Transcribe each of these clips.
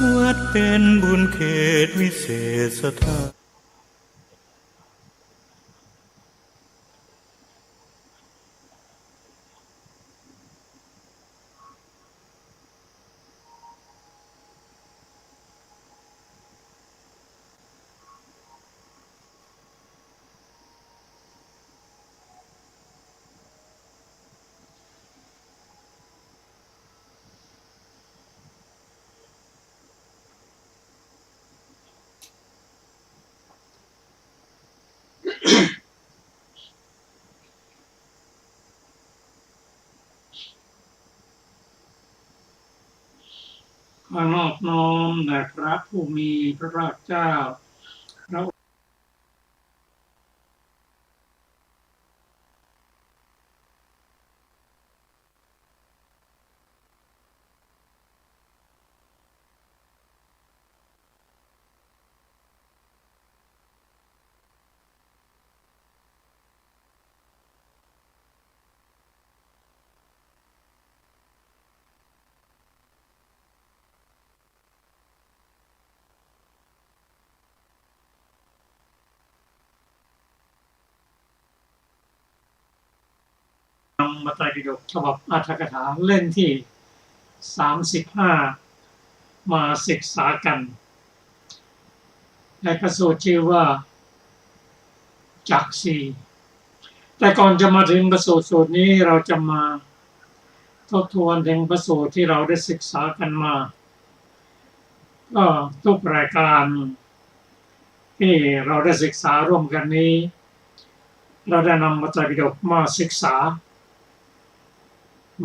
วัดเป็นบุญเขตวิเศษสถานขอนอบน้อมแด่พระผู้มีพระภาคเจ้าพระธรรมไตรปิฎกฉบับอรรถกถาเล่มที่35มาศึกษากันในพระสูตรชื่อว่าจักสีแต่ก่อนจะมาถึงพระสูตรนี้เราจะมาทบทวนถึงพระสูตรที่เราได้ศึกษากันมาก็ทุกรายการที่เราได้ศึกษาร่วมกันนี้เราได้นำพระไตรปิฎกมาศึกษา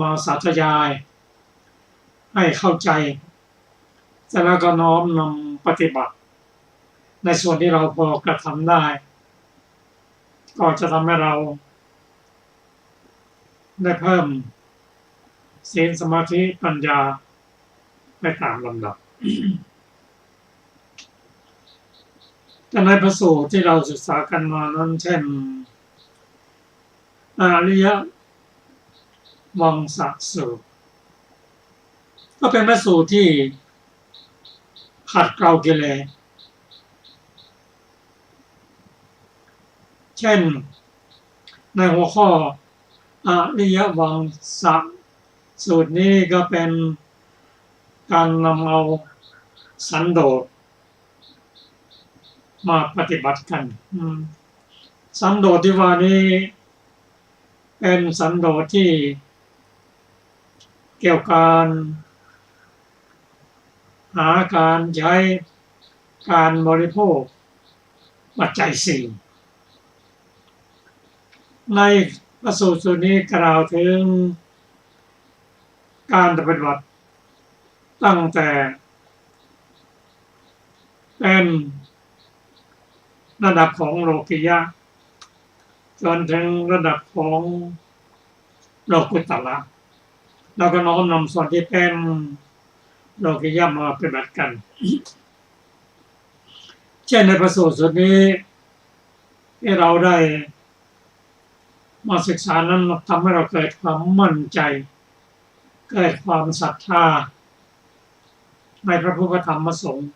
มาสาธยายให้เข้าใจแล้วก็น้อมนำปฏิบัติในส่วนที่เราพอกระทำได้ก็จะทำให้เราได้เพิ่มศีลสมาธิปัญญาไปตามลำดับแต่ในพระสูตรที่เราศึกษากันมานั้นเช่นอริยวังสสูตรก็เป็นพระสูตรที่ขัดเกลากิเลสเช่นในหัวข้ออริยวังสสูตรนี้ก็เป็นการนำเอาสันโดษมาปฏิบัติกันสันโดษที่ว่านี้เป็นสันโดษที่เกี่ยวกับการหาการใช้การบริโภคปัจจัยสี่ในพระสูตรนี้กล่าวถึงการปฏิบัติตั้งแต่เป็นระดับของโลกิยะจนถึงระดับของโลกุตตระแล้วก็น้อมนำส่วนที่เป็นโลกิยะมาปฏิบัติกันเช่นในพระสูตรนี้ที่เราได้มาศึกษานั้นทำให้เราเกิดความมั่นใจเกิดความศรัทธาในพระพุทธธรรมประสงค์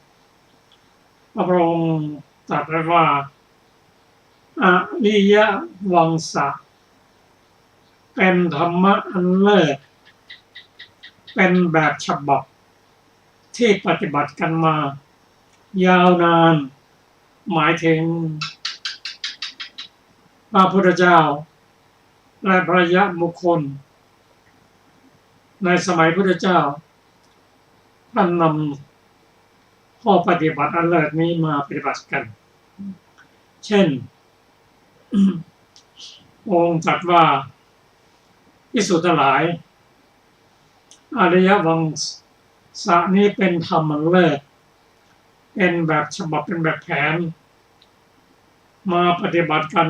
พระองค์ตรัสไว้ว่าอริยวังสะเป็นธรรมะอันเลิศเป็นแบบฉบับที่ปฏิบัติกันมายาวนานหมายถึงพระพุทธเจ้าและพระยะบุคคลในสมัยพุทธเจ้าท่านนำข้อปฏิบัติอันเลิศนี้มาปฏิบัติกันเช่นองค์ตรัสว่าภิกษุทั้งหลายอริยวังสะนี้เป็นธรรมอันเลิศเป็นแบบฉบับเป็นแบบแผนมาปฏิบัติกัน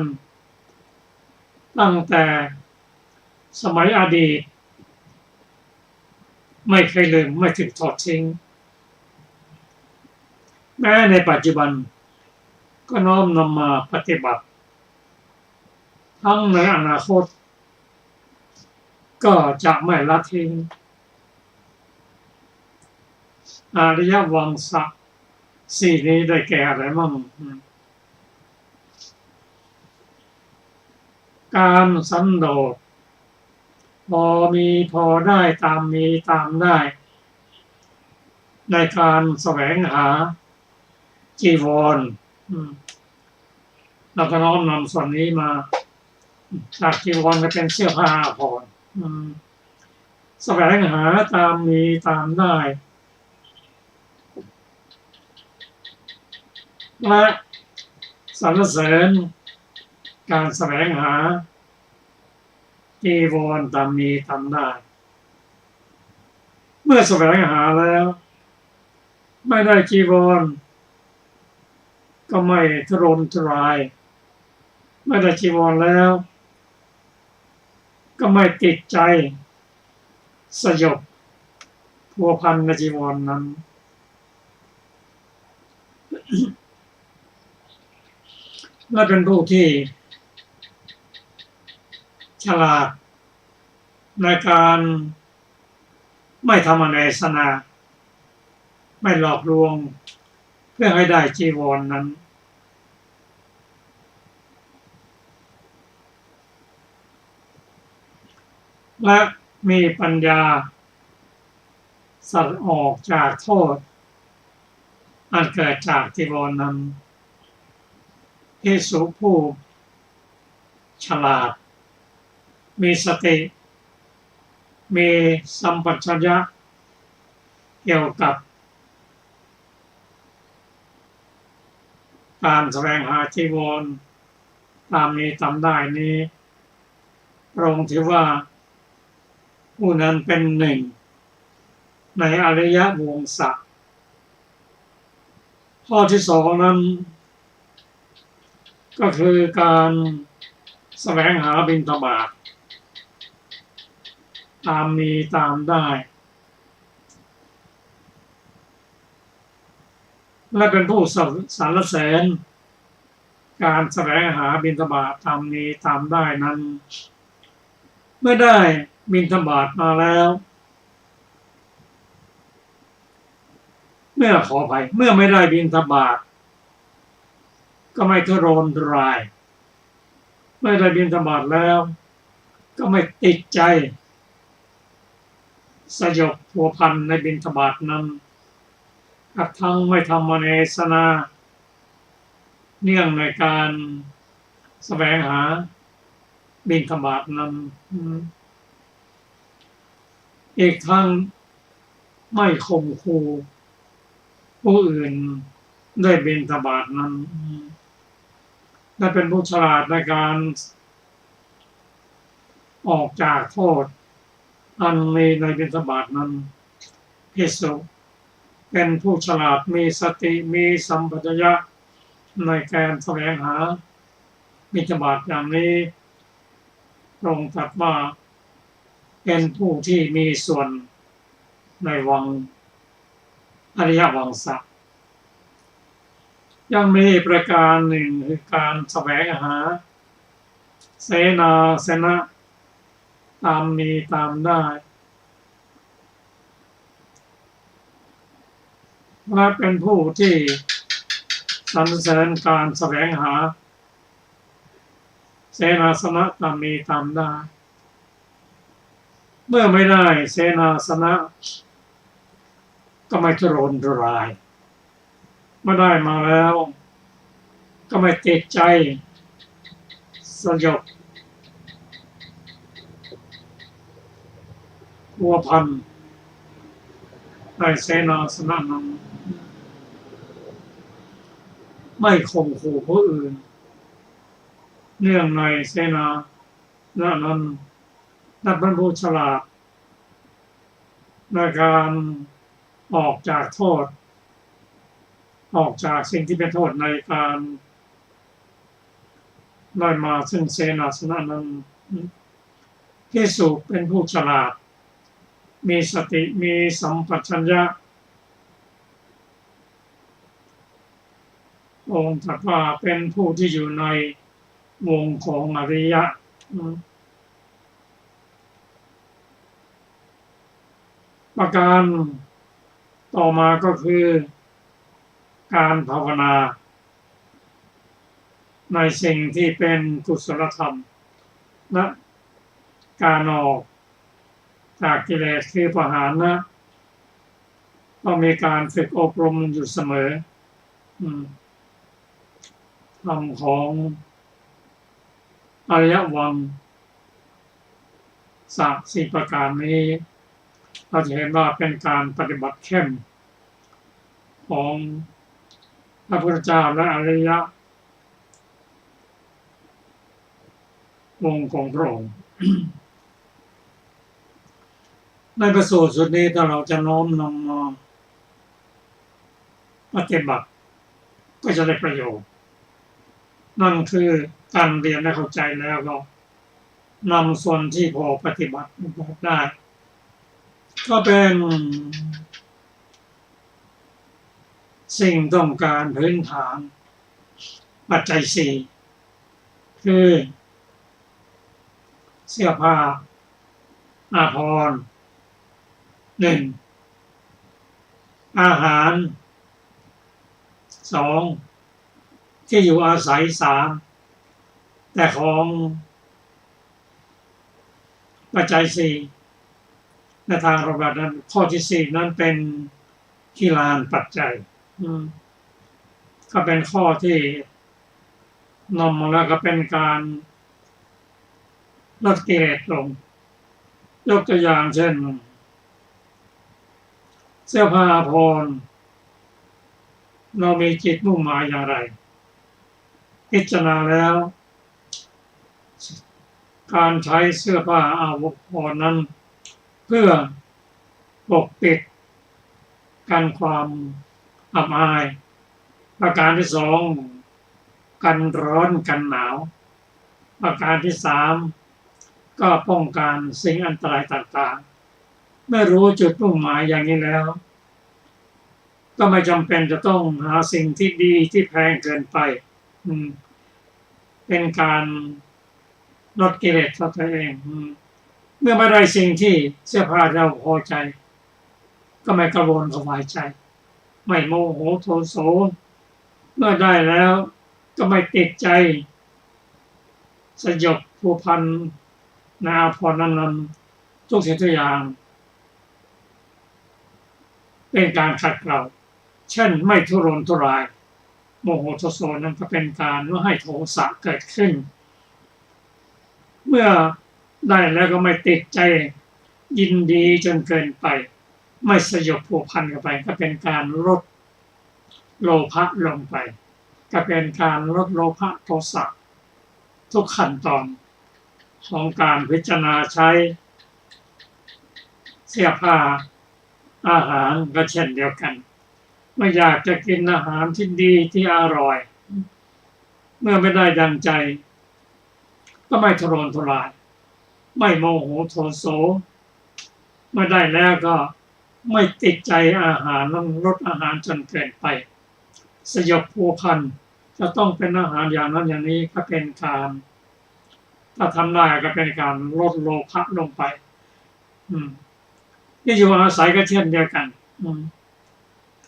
ตั้งแต่สมัยอดีตไม่เคยลืมไม่ถึงทอดทิ้งแม้ในปัจจุบันก็น้อมนำมาปฏิบัติทั้งในอนาคตก็จะไม่ละทิ้ง อริยวังสะสี่นี้ได้แก่อะไรมั่งการสันโดษพอมีพอได้ตามมีตามได้ในการแสวงหาจีวรเราก็น้อมนำส่วนนี้มาจากจีวรก็เป็นเสื้อผ้าผ่อนแสวงหาตามมีตามได้และสรรเสริญการแสวงหาจีวรตามมีตามได้เมื่อแสวงหาแล้วไม่ได้จีวรก็ไม่ทรนทรายไม่ได้จีวรแล้วก็ไม่ติดใจสยบพัวพันในจีวรนั้นและเป็นผู้ที่ฉลาดในการไม่ทำอนาสนาไม่หลอกลวงเพื่อให้ได้จีวรนั้นและมีปัญญาสัตว์ออกจากโทษอันเกิดจากจีวรนั้นภิกษุผู้ฉลาดมีสติมีสัมปชัญญะเกี่ยวกับการแสวงหาจีวรตามนี้ตามได้นี้พระองค์ถือว่าผู้นั้นเป็นหนึ่งในอริยวงศะข้อที่สองนั้นก็คือการแสวงหาบิณฑบาตตามมีตามได้และเป็นผู้สรรเสริญการแสวงหาบิณฑบาตตามมีตามได้นั้นเมื่อได้บิณฑบาตมาแล้วเมื่อไม่ได้บิณฑบาตก็ไม่ทุรนทุรายเมื่อได้บิณฑบาตแล้วก็ไม่ติดใจสยบพัวพันในบิณฑบาตนั้นกระทั่งไม่ทำอนาสนาเนื่องในการแสวงหาบิณฑบาตนั้นอีกทั้งไม่ข่มขู่ผู้อื่นด้วยบิณฑบาตนั้นและเป็นผู้ฉลาดในการออกจากโทษอันมีในบิณฑบาตนั้นภิกษุเป็นผู้ฉลาดมีสติมีสัมปชัญญะในการแสวงหาบิณฑบาตอย่างนี้ตรงตรัสว่าเป็นผู้ที่มีส่วนในวังอริยวังสะยังมีประการหนึ่งคือการแสวงหาเสนาสนะตามมีตามได้และเป็นผู้ที่สรรเสริญการแสวงหาเสนาสนะตามมีตามได้เมื่อไม่ได้เสนาสนะก็ไม่ทุรนทุรายเมื่อได้มาแล้วก็ไม่ติดใจสยบพัวพันในเสนาสนะนั้นไม่ข่มขู่ผู้อื่นเนื่องในเสนาสนะนั้นนับเป็นผู้ฉลาดในการออกจากโทษออกจากสิ่งที่เป็นโทษในการได้มาซึ่งเสนาสนะนั้นภิกษุเป็นผู้ฉลาดมีสติมีสัมปชัญญะองค์ตรัสว่าเป็นผู้ที่อยู่ในวงของอริยะประการ ต่อมาก็คือการภาวนาในสิ่งที่เป็นกุศลธรรมและการออกจากกิเลสคือปหานะต้องมีการฝึกอบรมอยู่เสมอธรรมของอริยวังสี่ประการนี้เราจะเห็นว่าเป็นการปฏิบัติเข้มของพระพุทธเจ้าและอริยวงของพระองค์ ในประสูตรสุดนี้ถ้าเราจะน้อมนำมาปฏิบัติก็จะได้ประโยชน์นั่นคือการเรียนและเข้าใจแล้วก็นำส่วนที่พอปฏิบัติได้ ก็เป็นสิ่งต้องการพื้นฐานปัจจัยสี่คือเสื้อผ้าอาภรณ์หนึ่งอาหารสองที่อยู่อาศัยสามแต่ของปัจจัยสี่ในทางปฏิบัตินั้นข้อที่สี่นั้นเป็นกีฬานปัจจัยก็เป็นข้อที่นำมาแล้วก็เป็นการลดกิเลสลงยกตัวอย่างเช่นเสื้อผ้าอาภรณ์เรามีจิตมุ่งหมายอย่างไรพิจารณาแล้วการใช้เสื้อผ้าอาภรณ์นั้นเพื่อปกปิดกันความอับอายประการที่สองกันร้อนกันหนาวประการที่สามก็ป้องกันสิ่งอันตรายต่างๆไม่รู้จุดมุ่งหมายอย่างนี้แล้วก็ไม่จำเป็นจะต้องหาสิ่งที่ดีที่แพงเกินไปเป็นการลดกิเลสตัวเองเมื่อไม่ได้สิ่งที่เสื้อผ้าเราพอใจก็ไม่กระวนกระวายใจไม่โมโหโทโสเมื่อได้แล้วก็ไม่ติดใจสยบผูกพันในอาภรณ์นั้นทุกสิ่งทุกอย่างเป็นการขัดเกลาเช่นไม่ทุรนทุรายโมโหโทโสนั้นก็เป็นการว่าให้โทสะเกิดขึ้นเมื่อได้แล้วก็ไม่ติดใจยินดีจนเกินไปไม่สยบผูกพันกันไปก็เป็นการลดโลภะลงไปก็เป็นการลดโลภะโทสะทุกขั้นตอนของการพิจารณาใช้เสื้อผ้าอาหารก็เช่นเดียวกันเมื่ออยากจะกินอาหารที่ดีที่อร่อยเมื่อไม่ได้ดังใจก็ไม่ทุรนทุรายไม่โมโหโทโสเมื่อได้แล้วก็ไม่ติดใจอาหารลดอาหารจนเกินไปสยบผูกพันจะต้องเป็นอาหารอย่างนั้นอย่างนี้ก็เป็นการถ้าทำได้ก็เป็นการลดโลภะลงไปที่อยู่อาศัยก็เช่นเดียวกัน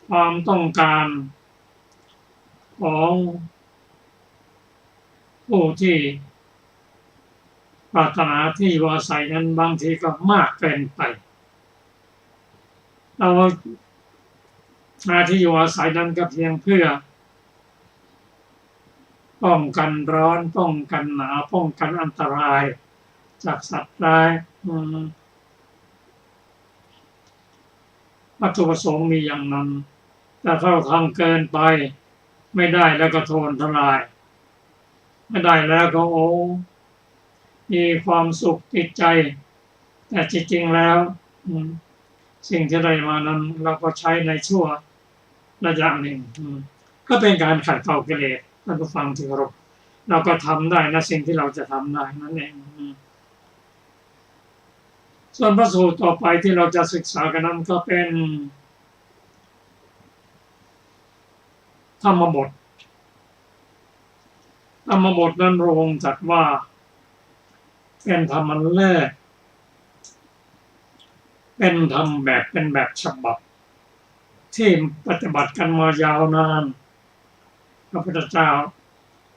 ความต้องการของผู้ที่ปรารถนาที่อยู่อาศัยนั้นบางทีก็มากเกินไปเราที่อยู่อาศัยนั้นก็เพียงเพื่อป้องกันร้อนป้องกันหนาวป้องกันอันตรายจากสัตว์ร้ายวัตถุประสงค์มีอย่างนั้นแต่ถ้าเราทำเกินไปไม่ได้แล้วก็โทนทลายไม่ได้แล้วก็มีความสุขติดใจแต่จริงๆแล้วสิ่งที่ได้มานั้นเราก็ใช้ในชั่วระยะหนึ่งก็เป็นการขัดเกลากิเลสท่านผู้ฟังที่เคารพเราก็ทำได้นะสิ่งที่เราจะทำได้นั่นเองส่วนพระสูตรต่อไปที่เราจะศึกษากันนั้นก็เป็นธรรมบทนั้นพระองค์ตรัสว่าเป็นธรรมอันแรกเป็นธรรมแบบฉบับ ที่ปฏิบัติกันมายาวนานพระพุทธเจ้า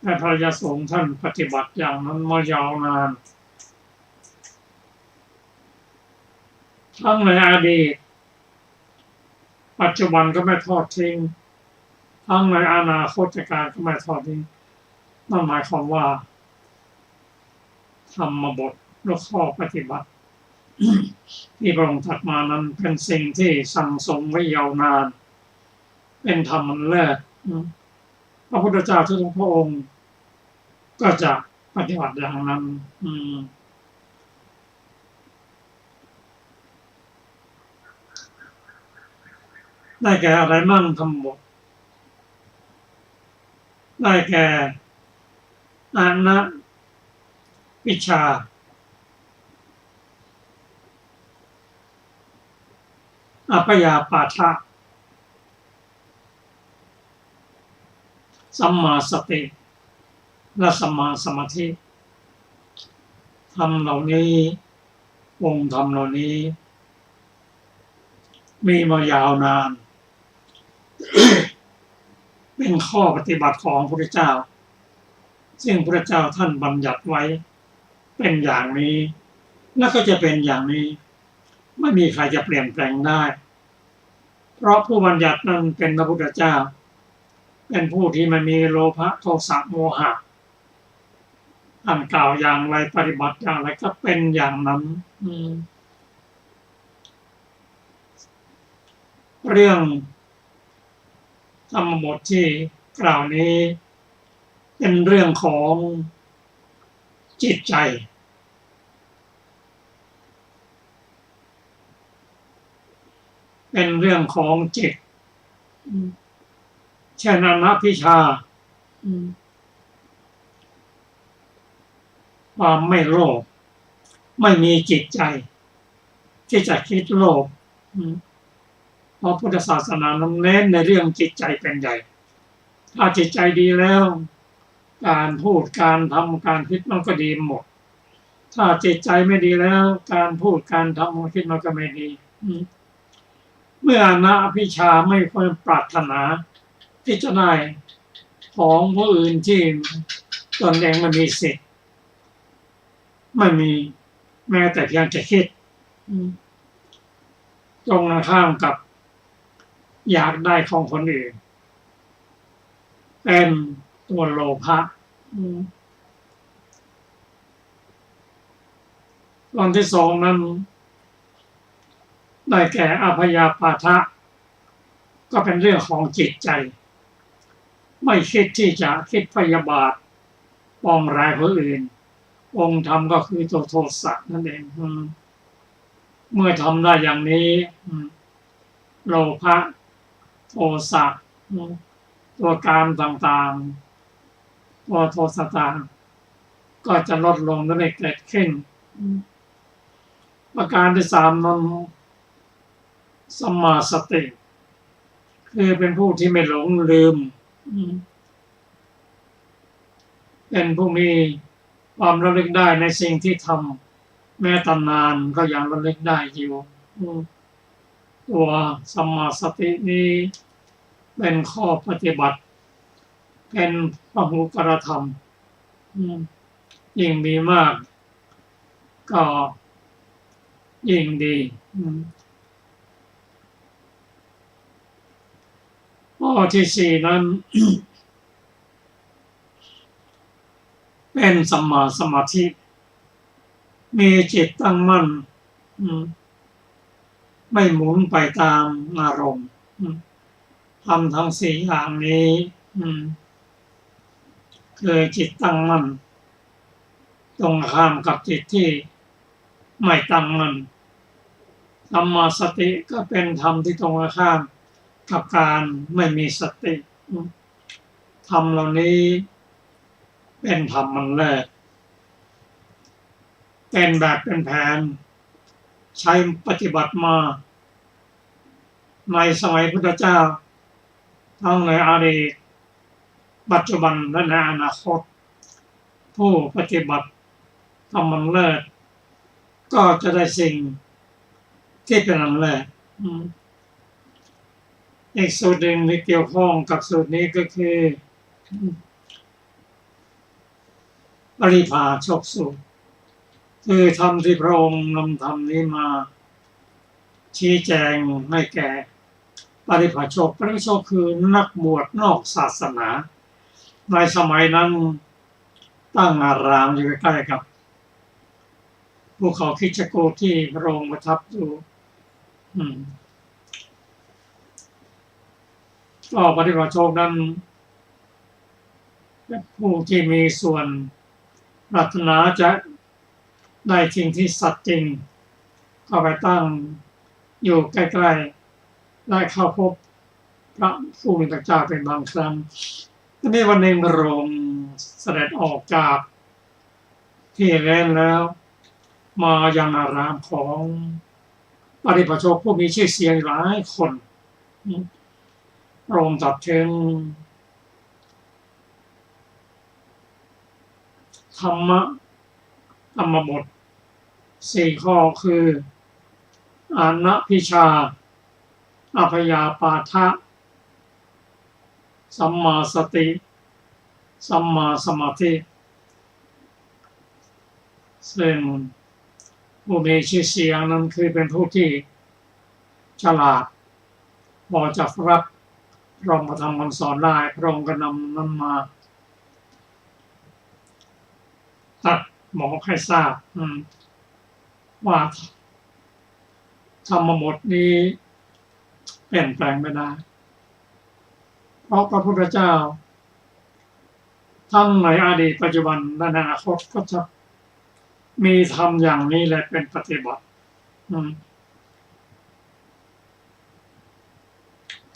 และพระยาสงฆ์ท่านปฏิบัติอย่างนั้นมายาวนานทั้งในอดีตปัจจุบันก็ไม่ทอดทิ้งทั้งในอนาคตการก็ไม่ทอดทิ้งนั่นหมายความว่าธรรมบทและข้อปฏิบัติที่พระองค์ตรัสมานั้นเป็นสิ่งที่สั่งสมไว้ยาวนานเป็นธรรมอันแรกพระพุทธเจ้าทุกพระองค์ก็จะปฏิบัติอย่างนั้นได้แก่อะไรมั่งธรรมบทได้แก่อานะวิชชาอัปปยาปาทะสัมมาสติและสัมมาสมาธิธรรมเหล่านี้องค์ธรรมเหล่านี้มีมายาวนาน เป็นข้อปฏิบัติของพระพุทธเจ้าซึ่งพระพุทธเจ้าท่านบัญญัติไว้เป็นอย่างนี้และก็จะเป็นอย่างนี้ไม่มีใครจะเปลี่ยนแปลงได้เพราะผู้บัญญัตินั้นเป็นพระพุทธเจ้าเป็นผู้ที่ไม่มีโลภะโทสะโมหะท่านกล่าวอย่างไรปฏิบัติอย่างไรก็เป็นอย่างนั้นเรื่องธรรมบทที่กล่าวนี้เป็นเรื่องของจิตใจเป็นเรื่องของจิตเช่นอนัพพิชาความไม่โลภไม่มีจิตใจที่จะคิดโลภเพราะพุทธศาสนาเน้นในเรื่องจิตใจเป็นใหญ่ถ้าจิตใจดีแล้วการพูดการทำการคิดมันก็ดีหมดถ้าจิตใจไม่ดีแล้วการพูดการทำการคิดมันก็ไม่ดีเมื่ออนัพพิชาไม่ควรปรารถนาที่จะได้ของผู้อื่นที่ตนเองมันมีสิทธิ์ไม่มีแม้แต่เพียงจะคิดตรงข้ามกับอยากได้ของคนอื่นเป็นตัวโลภะตอนที่สองนั้นได้แก่อัพยาปาทะก็เป็นเรื่องของจิตใจไม่คิดที่จะคิดพยาบาทปองร้ายผู้อื่นองค์ธรรมก็คือตัวโทสะนั่นเองเมื่อทำได้อย่างนี้โลภะโทสะตัวกามต่างๆตัวโทสะต่างก็จะลดลงและไม่เกิดขึ้นประการที่สามนั้นสัมมาสติคือเป็นผู้ที่ไม่หลงลืมเป็นผู้มีความระลึกได้ในสิ่งที่ทำแม้ตำนานก็ยังระลึกได้อยู่ตัวสัมมาสตินี้เป็นข้อปฏิบัติเป็นพหุปรธรรมยิ่งมีมากก็ยิ่งดีข้อที่สี่นั้น เป็นสัมมาสมาธิมีจิตตั้งมั่นไม่หมุนไปตามอารมณ์ทำทั้งสี่อย่างนี้คือจิตตั้งมั่นตรงข้ามกับจิตที่ไม่ตั้งมั่นสัมมาสติก็เป็นธรรมที่ตรงข้ามกับการไม่มีสติธรรมเหล่านี้เป็นธรรมมันแรกเป็นแบบเป็นแผนใช้ปฏิบัติมาในสมัยพุทธเจ้าทั้งในอดีตปัจจุบันและในอนาคตผู้ปฏิบัติธรรมมันแรกก็จะได้สิ่งที่เป็นอันแรก อีกสูตรหนึ่งที่เกี่ยวข้องกับสูตรนี้ก็คือปริภาชกสูตรคือธรรมที่พระองค์นำธรรมนี้มาชี้แจงให้แก่ปริภาชกคือนักบวชนอกศาสนาในสมัยนั้นตั้งอารามอยู่ใกล้ๆกับภูเขาคิชกูฏที่พระองค์ประทับอยู่ก็ปฏิบัติโชคนั้นผู้ที่มีส่วนปรารถนาจะได้สิ่งที่สัตย์จริงก็ไปตั้งอยู่ใกล้ๆได้เข้าพบพระผู้มีพระเจ้าเป็นบางครั้งทีนี้วันหนึ่งพระองค์เสด็จออกจากที่เล่นแล้วมายังอารามของปฏิบัติโชคผู้มีชื่อเสียงหลายคนพระองค์ตรัสถึงธรรมบท4 ข้อคืออานะพิชาอัพยาปาทะสัมมาสติสัมมาสมาธิซึ่งผู้มีชื่อเสียงนั้นคือเป็นผู้ที่ฉลาดพอจะรับพระองค์ธรรมคำสอนได้พระองค์ก็นำมาตัดหมอให้ทราบว่าธรรมบทนี้เปลี่ยนแปลงไม่ได้เพราะพระพุทธเจ้าทั้งในอดีตปัจจุบันและในอนาคตก็จะมีธรรมอย่างนี้แหละเป็นปฏิบัติ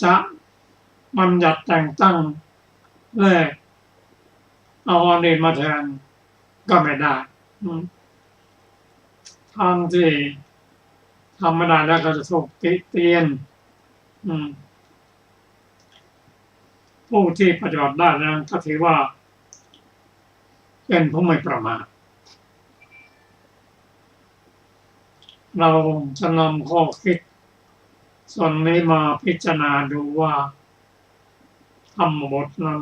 จะบัญญัติแต่งตั้งแลกเอาอันนี้มาแทนก็ไม่ได้ทางที่ทำไม่ได้แล้วก็จะถูกติเตียนผู้ที่ปฏิบัติได้นั้นก็ถือว่าเป็นผู้ไม่ประมาทเราจะนำข้อคิดส่วนนี้มาพิจารณาดูว่าธรรมบทนั้น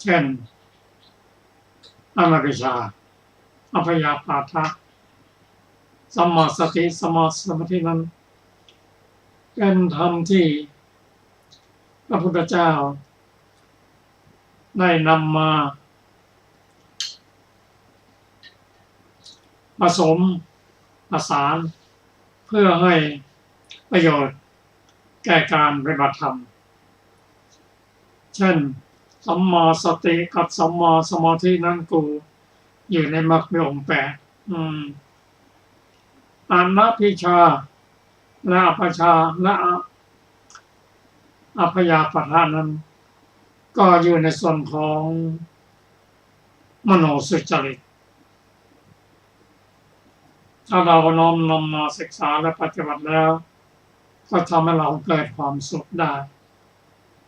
เช่นอานาภิชาอัพยาปาทะสัมมาสติสัมมาสมาธินั้นเป็นธรรมที่พระพุทธเจ้าได้นำมาผสมผสานเพื่อให้ประโยชน์แก่การปฏิบัติธรรมเช่นสัมมาสติกับสัมมาสมาธินั้นกูอยู่ในมรรคมีองค์8อานะพิชาและอัปชาและอัพยาปทานั้นก็อยู่ในส่วนของมโนสุจริตถ้าเราน้อมนำมาศึกษาและปฏิบัติแล้วก็ทำให้เราเกิดความสุขได้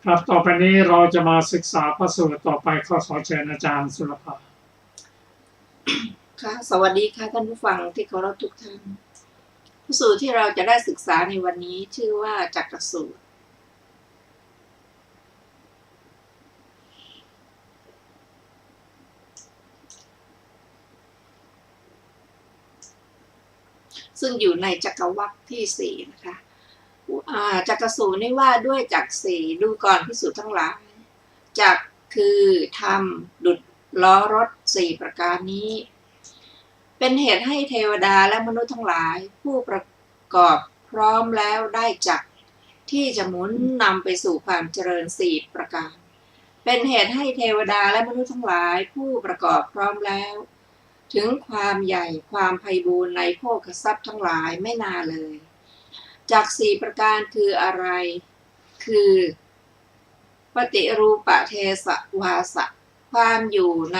ครับต่อไปนี้เราจะมาศึกษาพระสูตรต่อไปขอเชิญอาจารย์สุรภาค่ะสวัสดีค่ะท่านผู้ฟังที่เคารพทุกท่านพระสูตรที่เราจะได้ศึกษาในวันนี้ชื่อว่าจักรสูตรซึ่งอยู่ในจักรวรรคที่4นะคะจักรสูตรนี่ว่าด้วยจักร4ดูก่อนภิกษุทั้งหลายจักรคือธรรมดุจล้อรถ4ประการนี้เป็นเหตุให้เทวดาและมนุษย์ทั้งหลายผู้ประกอบพร้อมแล้วได้จักรที่จะหมุนนำไปสู่ความเจริญ4ประการเป็นเหตุให้เทวดาและมนุษย์ทั้งหลายผู้ประกอบพร้อมแล้วถึงความใหญ่ความไพบูรย์ในโภคทรัพย์ทั้งหลายไม่นาเลยจักร4ประการคืออะไรคือปฏิรูปเทสวาสะความอยู่ใน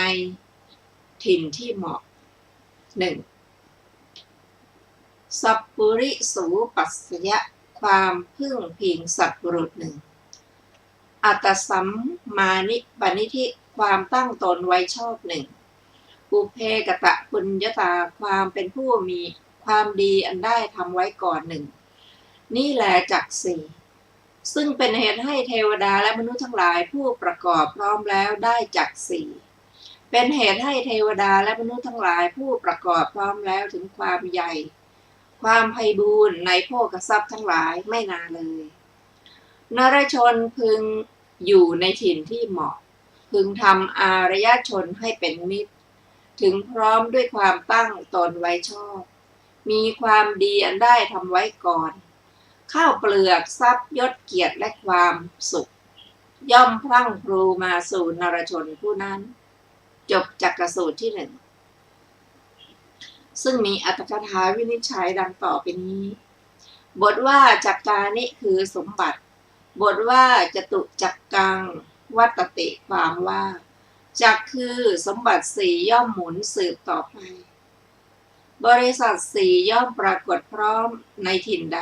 ถิ่นที่เหมาะ 1. สัพปุริสูปัสสยะความพึ่งพิงสัตว์บุรุษ 1. อัตตสัมมานิปณิธิความตั้งตนไว้ชอบ 1. อุเพกตะปุญญตาความเป็นผู้มีความดีอันได้ทำไว้ก่อน 1. นี่แหละจักสี่ซึ่งเป็นเหตุให้เทวดาและมนุษย์ทั้งหลายผู้ประกอบพร้อมแล้วได้จักสี่เป็นเหตุให้เทวดาและมนุษย์ทั้งหลายผู้ประกอบพร้อมแล้วถึงความใหญ่ความไพบูรย์ในโภคทรัพย์ทั้งหลายไม่นานเลยนรชนพึงอยู่ในถิ่นที่เหมาะพึงทำอารยชนให้เป็นมิตรถึงพร้อมด้วยความตั้งตนไว้ชอบมีความดีอันได้ทำไว้ก่อนข้าวเปลือกทรัพย์ยศเกียรติและความสุขย่อมพรั่งพรูมาสู่นรชนผู้นั้นจบจักสูตรที่หนึ่งซึ่งมีอรรถกถาวินิจฉัยดังต่อไปนี้บทว่าจักการนิคือสมบัติบทว่าจตุจักกังวัตติความว่าจักคือสมบัติสี่ย่อมหมุนสืบต่อไปบริษัทสี่ย่อมปรากฏพร้อมในถิ่นใด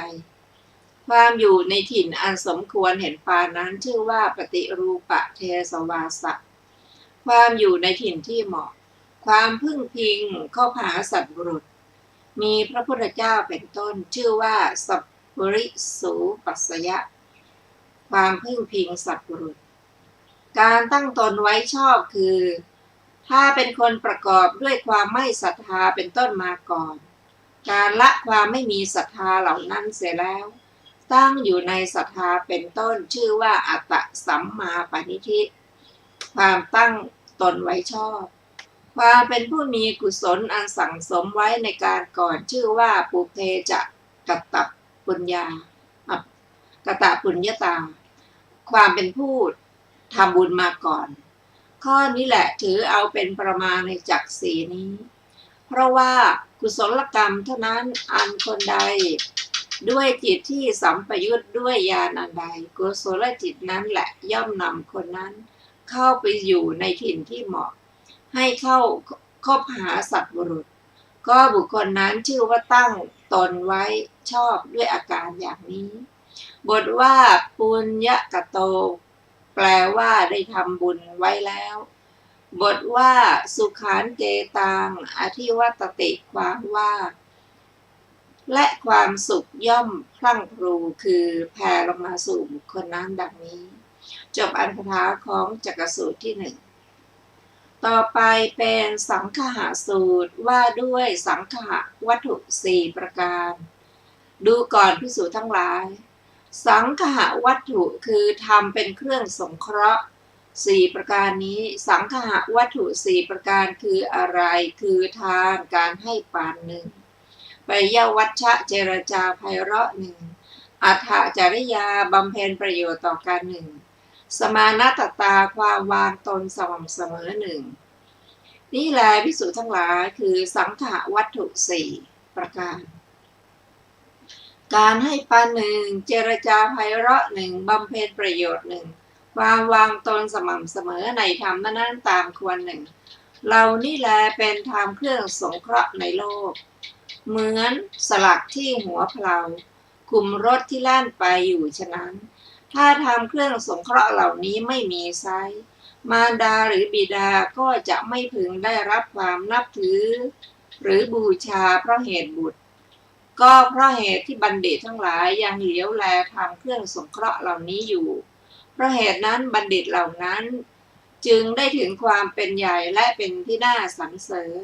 ความอยู่ในถิ่นอันสมควรเห็นปานนั้นชื่อว่าปฏิรูปเทสวาสะความอยู่ในถิ่นที่เหมาะความพึ่งพิงเข้าหาสัตว์บุรุษมีพระพุทธเจ้าเป็นต้นชื่อว่าสัพปริสูปัสสยะความพึ่งพิงสัตว์บุรุษการตั้งตนไว้ชอบคือถ้าเป็นคนประกอบด้วยความไม่ศรัทธาเป็นต้นมาก่อนการละความไม่มีศรัทธาเหล่านั้นเสียแล้วตั้งอยู่ในศรัทธาเป็นต้นชื่อว่าอัตตสัมมาปณิธิความตั้งตนไว้ชอบความเป็นผู้มีกุศลอันสั่งสมไว้ในการก่อนชื่อว่าปุเพจะกัตตปุญญากตปุญญาตาความเป็นผู้ทำบุญมาก่อนข้อนี้แหละถือเอาเป็นประมาณในจักสีนี้เพราะว่ากุศลกรรมเท่านั้นอันคนใดด้วยจิตที่สัมปยุตด้วยญาณอันใดกุศลจิตนั้นแหละย่อมนำคนนั้นเข้าไปอยู่ในถิ่นที่เหมาะให้เข้าคบหาสัตว์บุรุษก็บุคคลนั้นชื่อว่าตั้งตนไว้ชอบด้วยอาการอย่างนี้บทว่าปุญญกโตแปลว่าได้ทำบุญไว้แล้วบทว่าสุขานเจตังอธิวัตติความว่าและความสุขย่อมพลั่งพรูคือแผ่ลงมาสู่บุคคลนั้นดังนี้จบอันคถาของจักสูตรที่หนึ่งต่อไปเป็นสังคหสูตรว่าด้วยสังคหวัตถุสี่ประการดูก่อนภิกษุทั้งหลายสังคหวัตถุคือทำเป็นเครื่องสงเคราะห์สี่ประการนี้สังคหวัตถุสี่ประการคืออะไรคือทานการให้ปานหนึ่งปยวัชชะเจรจาไพเราะหนึ่งอัฏฐจริยาบำเพ็ญประโยชน์ต่อกันหนึ่งสมานัตตาความวางตนสม่ำเสมอหนึ่งนี่แหละภิกษุทั้งหลายคือสังคหวัตถุสี่ประการการให้ปานหนึ่งเจรจาไพเราะหนึ่งบำเพ็ญประโยชน์หนึ่งความวางตนสม่ำเสมอในธรรมนั้นตามควรหนึ่งเรานี่แลเป็นธรรมเครื่องสงเคราะห์ในโลกเหมือนสลักที่หัวเพลาคุมรถที่ล่านไปอยู่ฉะนั้นถ้าทำเครื่องสงเคราะห์เหล่านี้ไม่มีไซร้มารดาหรือบิดาก็จะไม่พึงได้รับความนับถือหรือบูชาเพราะเหตุบุตรก็เพราะเหตุที่บัณฑิตทั้งหลายยังเหลียวแลทำเครื่องสงเคราะห์เหล่านี้อยู่เพราะเหตุนั้นบัณฑิตเหล่านั้นจึงได้ถึงความเป็นใหญ่และเป็นที่น่าสรรเสริญ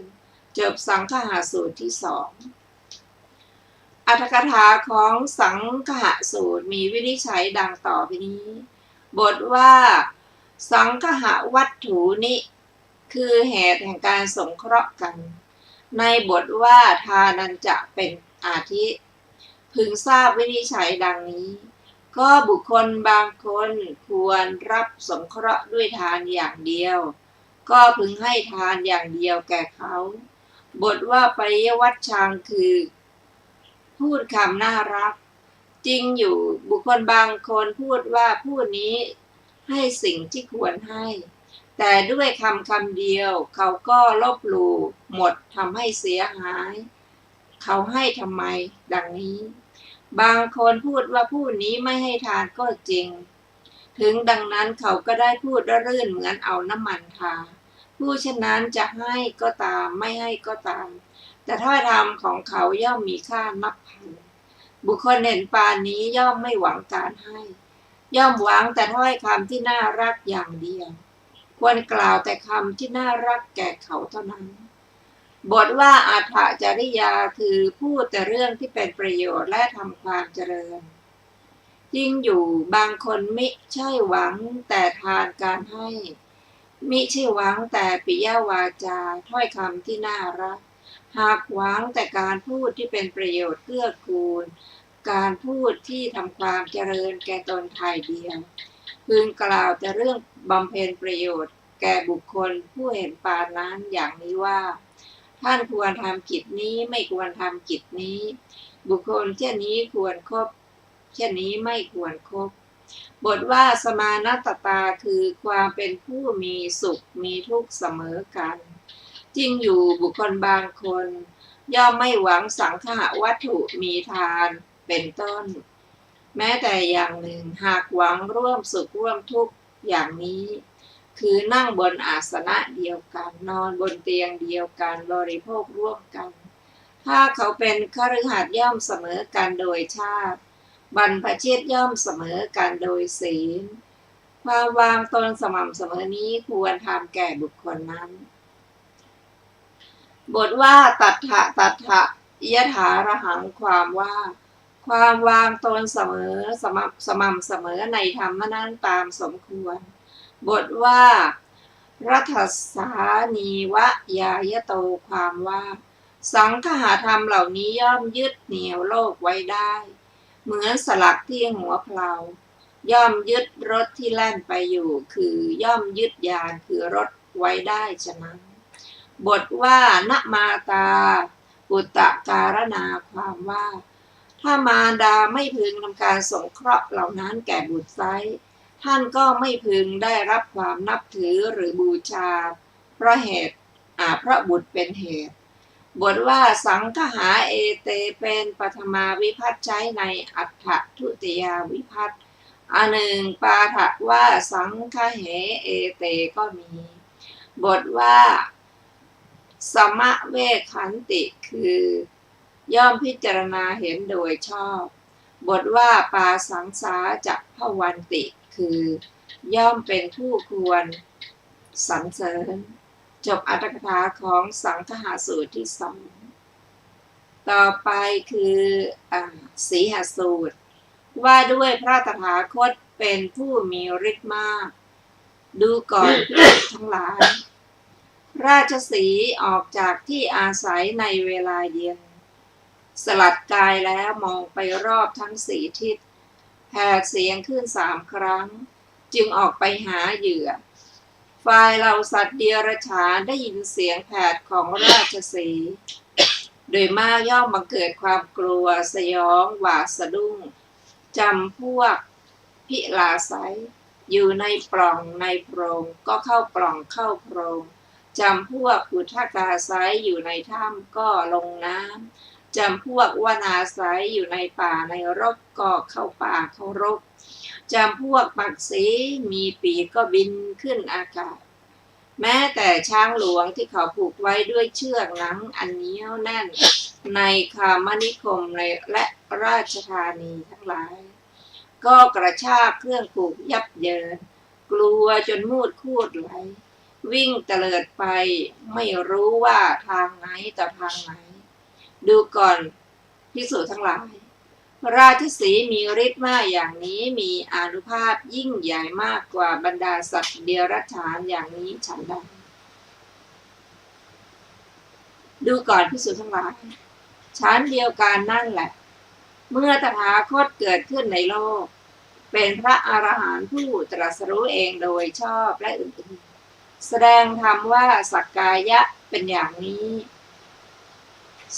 จบสังคหสูตรที่สองอรรถกถาของสังคหสูตรมีวินิจฉัยดังต่อไปนี้บทว่าสังคหวัตถุนิคือเหตุแห่งการสงเคราะห์กันในบทว่าทานันจะเป็นอาทิพึงทราบวินิจฉัยดังนี้ก็บุคคลบางคนควรรับสงเคราะห์ด้วยทานอย่างเดียวก็พึงให้ทานอย่างเดียวแก่เขาบทว่าปยวัชชังคือพูดคำน่ารักจริงอยู่บุคคลบางคนพูดว่าผู้นี้ให้สิ่งที่ควรให้แต่ด้วยคำเดียวเขาก็ลบหลู่หมดทำให้เสียหายเขาให้ทำไมดังนี้บางคนพูดว่าผู้นี้ไม่ให้ทานก็จริงถึงดังนั้นเขาก็ได้พูดรื่นเหมือนเอาน้ำมันทาผู้ฉะนั้นจะให้ก็ตามไม่ให้ก็ตามแต่ถ้อยคำของเขาย่อมมีค่านับพัน บุคคลเห็นปานนี้ย่อมไม่หวังการให้ ย่อมหวังแต่ถ้อยคำที่น่ารักอย่างเดียว ควรกล่าวแต่คำที่น่ารักแก่เขาเท่านั้น บทว่าอัฏฐจริยาคือพูดแต่เรื่องที่เป็นประโยชน์และทำความเจริญจริงอยู่บางคนมิใช่หวังแต่ทานการให้ มิใช่หวังแต่ปิยวาจาถ้อยคำที่น่ารัก หากหวังแต่การพูดที่เป็นประโยชน์เกื้อกูล การพูดที่ทำความเจริญแก่ตนทายเดียว พึงกล่าวแต่เรื่องบำเพ็ญประโยชน์แก่บุคคลผู้เห็นปานนั้นอย่างนี้ว่า ท่านควรทำกิจนี้ไม่ควรทำกิจนี้ บุคคลเช่นนี้ควรคบเช่นนี้ไม่ควรคบ บทว่าสมานัตตาคือความเป็นผู้มีสุขมีทุกข์เสมอกันจริงอยู่บุคคลบางคนย่อมไม่หวังสังฆะวัตถุมีทานเป็นต้น แม้แต่อย่างหนึ่งหากหวังร่วมสุขร่วมทุกข์อย่างนี้ คือนั่งบนอาสนะเดียวกันนอนบนเตียงเดียวกันบริโภคร่วมกัน ถ้าเขาเป็นคฤหัสถ์ย่อมเสมอกันโดยชาติบรรพชิตย่อมเสมอกันโดยศีลความวางตนสม่ำเสมอนี้ควรทำแก่บุคคลนั้น บทว่าตัทธะยถาระหังความว่าความวางตนเสมอสม่ำเสมอในธรรมนั้นตามสมควร บทว่ารัฐสานีวะยายโตความว่าสังฆะธรรมเหล่านี้ย่อมยึดเหนี่ยวโลกไว้ได้เหมือนสลักที่หัวเพลาย่อมยึดรถที่แล่นไปอยู่คือย่อมยึดยานคือรถไว้ได้ฉะนั้นบทว่าณมาตาปุตตะการณาความว่าถ้ามารดาไม่พึงทำการสงเคราะห์เหล่านั้นแก่บุตรไซร้ท่านก็ไม่พึงได้รับความนับถือหรือบูชาเพราะบุตรเป็นเหตุบทว่าสังฆหาเอเตเป็นปฐมาวิภัตใช้ในอัฏฐทุติยาวิภัตอันหนึ่งปาฐะว่าสังฆเหเอเตก็มีบทว่าสมะเวขันติคือย่อมพิจารณาเห็นโดยชอบบทว่าปาสังสาจะภวันติคือย่อมเป็นผู้ควรสรรเสริญจบอรรถกถาของสังฆหสูตรที่สองต่อไปคือสีหสูตรว่าด้วยพระตถาคตเป็นผู้มีฤทธิ์มากดูก่อนภิกษุทั้งหลายราชสีห์ออกจากที่อาศัยในเวลาเย็นสลัดกายแล้วมองไปรอบทั้งสี่ทิศแผดเสียงขึ้น3 ครั้งจึงออกไปหาเหยื่อฝ่ายเหล่าสัตว์เดรัจฉานได้ยินเสียงแผดของราชสีห์โดยมากย่อมบังเกิดความกลัวสยองหวาดสะดุ้งจำพวกพิลาไสอยู่ในปล่องในโพรงก็เข้าปล่องเข้าโพรงจำพวกอุทกาไสอยู่ในถ้ำก็ลงน้ำจำพวกวนาไสอยู่ในป่าในรกก็เข้าป่าเข้ารกจำพวกปักษีมีปีกก็บินขึ้นอากาศแม้แต่ช้างหลวงที่เขาผูกไว้ด้วยเชือกหนังอันเหนียวแน่นในคามนิคมและราชธานีทั้งหลายก็กระชากเครื่องผูกยับเยินกลัวจนมูดคูดไหลวิ่งเตลิดไปไม่รู้ว่าทางไหนต่อทางไหนดูก่อนภิกษุทั้งหลายราชสีห์มีฤทธิ์มากอย่างนี้มีอานุภาพยิ่งใหญ่มากกว่าบรรดาสัตว์เดรัจฉานอย่างนี้ฉันใดดูก่อนภิกษุทั้งหลายชั้นเดียวกันนั่นแหละเมื่อตถาคตเกิดขึ้นในโลกเป็นพระอรหันต์ผู้ตรัสรู้เองโดยชอบและอื่นๆแสดงธรรมว่าสักกายะเป็นอย่างนี้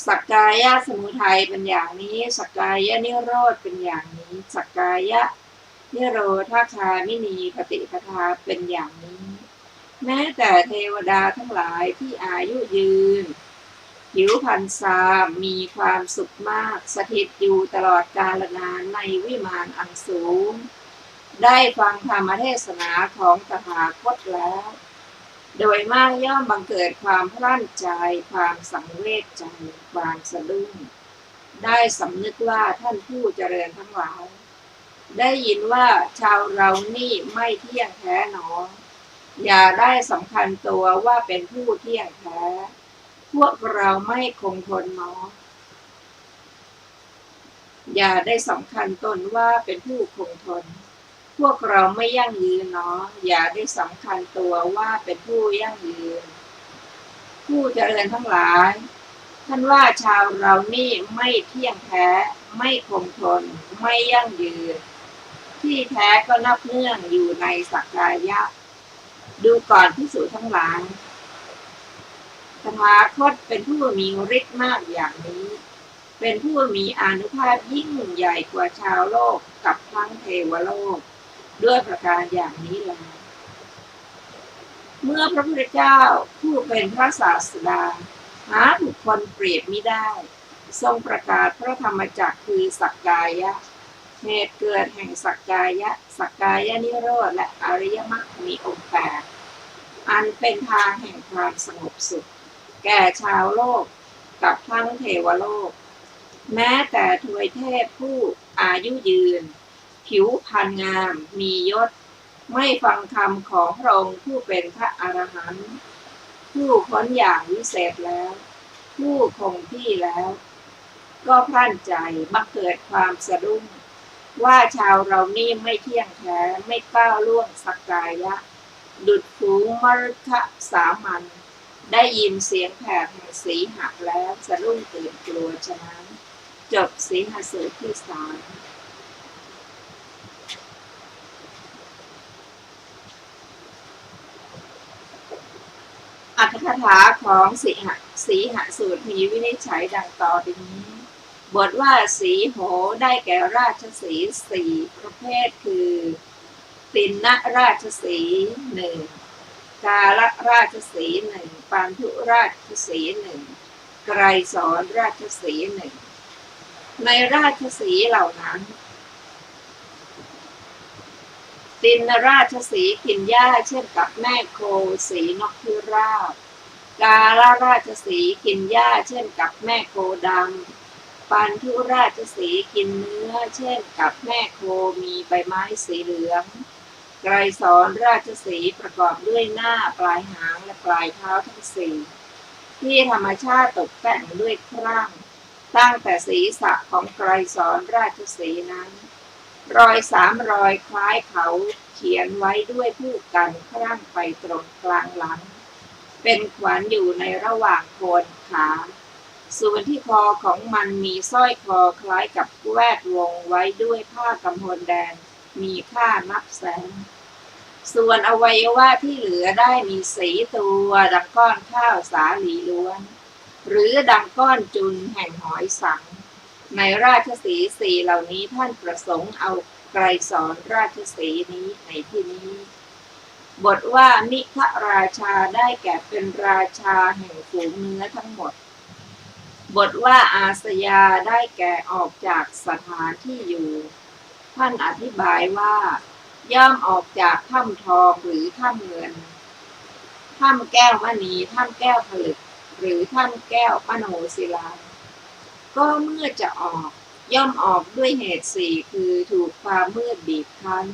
สักกายะสมุทัยเป็นอย่างนี้สักกายะนิโรธเป็นอย่างนี้สักกายะนิโรธคามินีปฏิปทาเป็นอย่างนี้แม้แต่เทวดาทั้งหลายที่อายุยืนผิวพรรณสามมีความสุขมากสถิตอยู่ตลอดกาลนานในวิมานอันสูงได้ฟังธรรมเทศนาของตถาคตแล้วโดยมากย่อมบังเกิดความพลั่นใจความสังเวชใจความสะดุ้ง ได้สำนึกว่าท่านผู้เจริญทั้งหลายได้ยินว่าชาวเรานี่ไม่เที่ยงแท้หนออย่าได้สำคัญตัวว่าเป็นผู้เที่ยงแท้พวกเราไม่คงทนหนออย่าได้สำคัญตนว่าเป็นผู้คงทนพวกเราไม่ยั่งยืนหนออย่าได้สำคัญตัวว่าเป็นผู้ยั่งยืนผู้เจริญทั้งหลายท่านว่าชาวเรานี่ไม่เที่ยงแท้ไม่คงทนไม่ยั่งยืนที่แท้ก็นับเนื่องอยู่ในสักกายะดูก่อนภิกษุทั้งหลายตถาคตเป็นผู้มีฤทธิ์มากอย่างนี้เป็นผู้มีอานุภาพยิ่งใหญ่กว่าชาวโลกกับทั้งเทวโลกด้วยประการอย่างนี้แลเมื่อพระพุทธเจ้าผู้เป็นพระศาสดาหาบุคคลเปรียบมิได้ทรงประกาศพระธรรมจักรคือสักกายะเหตุเกิดแห่งสักกายะสักกายะนิโรธและอริยมรรคมีองค์8อันเป็นทางแห่งความสงบสุขแก่ชาวโลกกับทั้งเทวโลกแม้แต่ทวยเทพผู้อายุยืนผิวพรรณงามมียศไม่ฟังธรรมของพระองค์ผู้เป็นพระอรหันต์ผู้พ้นอย่างวิเศษแล้วผู้คงที่แล้วก็พรั่นใจบังเกิดความสะดุ้งว่าชาวเรานี่ไม่เที่ยงแท้ไม่ก้าวล่วงสักกายะดุจฝูงมฤคสามัญได้ยินเสียงแผดแห่งสีหะแล้วสะดุ้งตื่นกลัวฉะนั้นจบสีหสูตรที่3อรรถกถาของสีหสูตรมีวินิจฉัยดังต่อไปนี้บทว่าสีโหได้แก่ราชสีห์4ประเภทคือตินนราชสีห์1กาลราชสีห์1ปันธุราชสีห์1ไกรสอนราชสีห์1ในราชสีห์เหล่านั้นตินราชสีห์กินหญ้าเช่นกับแม่โคสีนกพิราบกาลราชสีห์กินหญ้าเช่นกับแม่โคดำปันธุราชสีห์กินเนื้อเช่นกับแม่โคมีใบไม้สีเหลืองไกรสอนราชสีห์ประกอบด้วยหน้าปลายหางและปลายเท้าทั้ง4ที่ธรรมชาติตกแต่งด้วยครั่งตั้งแต่ศีรษะของไกรสอนราชสีห์นั้นรอย3 รอยคล้ายเขาเขียนไว้ด้วยผู้กันครั่งไปตรงกลางหลังเป็นขวัญอยู่ในระหว่างโคนขาส่วนที่คอของมันมีสร้อยคอคล้ายกับแวดวงไว้ด้วยผ้ากำพลแดงมีค่านับแสนส่วนอวัยวะที่เหลือได้มีสีตัวดังก้อนข้าวสาลีล้วนหรือดังก้อนจุลแห่งหอยสังในราชสีห์4เหล่านี้ท่านประสงค์เอาไกรสอนราชสีห์นี้ในที่นี้บทว่ามิขราชาได้แก่เป็นราชาแห่งฝูงเนื้อทั้งหมดบทว่าอาสยาได้แก่ออกจากสถานที่อยู่ท่านอธิบายว่าย่อมออกจากถ้ำทองหรือถ้ำเงินถ้ำแก้วมณีถ้ำแก้วผลึกหรือถ้ำแก้วมโนศิลาก็เมื่อจะออกย่อมออกด้วยเหตุ4คือถูกความมืดบีบคั้น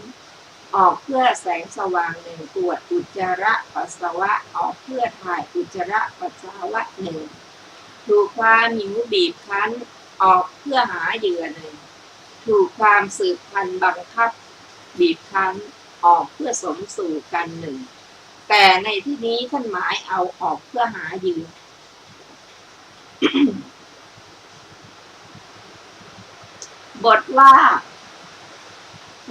ออกเพื่อแสงสว่าง1ปวดอุจจาระปัสสาวะออกเพื่อถ่ายอุจจาระปัสสาวะ1ถูกความหิวบีบคั้นออกเพื่อหาเหยื่อ1ถูกความสืบพันธุ์บังคับบีบคั้นออกเพื่อสมสู่กัน1แต่ในที่นี้ท่านหมายเอาออกเพื่อหาเหยื่อ บทว่า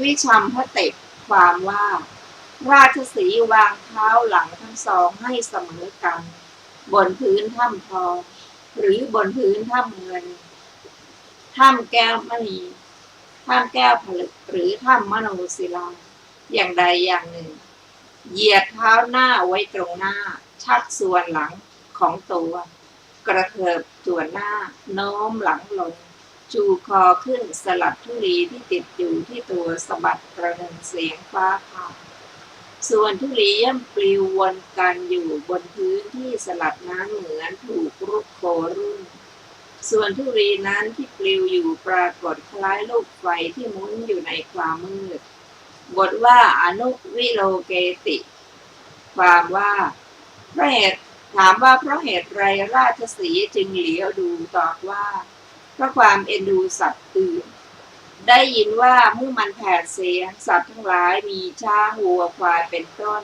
วิชัมพเตกความว่าราชสีห์วางเท้าหลังทั้งสองให้เสมอกันบนพื้นถ้ำทองหรือบนพื้นถ้ำเงินถ้ำแก้วมณีถ้ำแก้วผลึกหรือถ้ำมโนศิลาอย่างใดอย่างหนึ่งเหยียดเท้าหน้าไว้ตรงหน้าชักส่วนหลังของตัวกระเถิบส่วนหน้าโน้มหลังลงชูคอขึ้นสลัดธุลีที่ติดอยู่ที่ตัวสะบัดกระหนึ่งเสียงฟ้าผ่าส่วนธุลีย่ำปลิววนกันอยู่บนพื้นที่สลัดนั้นเหมือนถูกรุกโครุ่น ส่วนธุรีนั้นที่ปลิวอยู่ปรากฏคล้ายลูกไฟที่หมุนอยู่ในความมืดบทว่าอนุวิโลเกติ ความว่าเพราะเหตุถามว่าเพราะเหตุไรราชสีห์จึงเหลียวดูตอบว่าเพราะความเอ็นดูสัตว์อื่นได้ยินว่าเมื่อมันแผดเสียงสัตว์ทั้งหลายมีช้างวัวควายเป็นต้น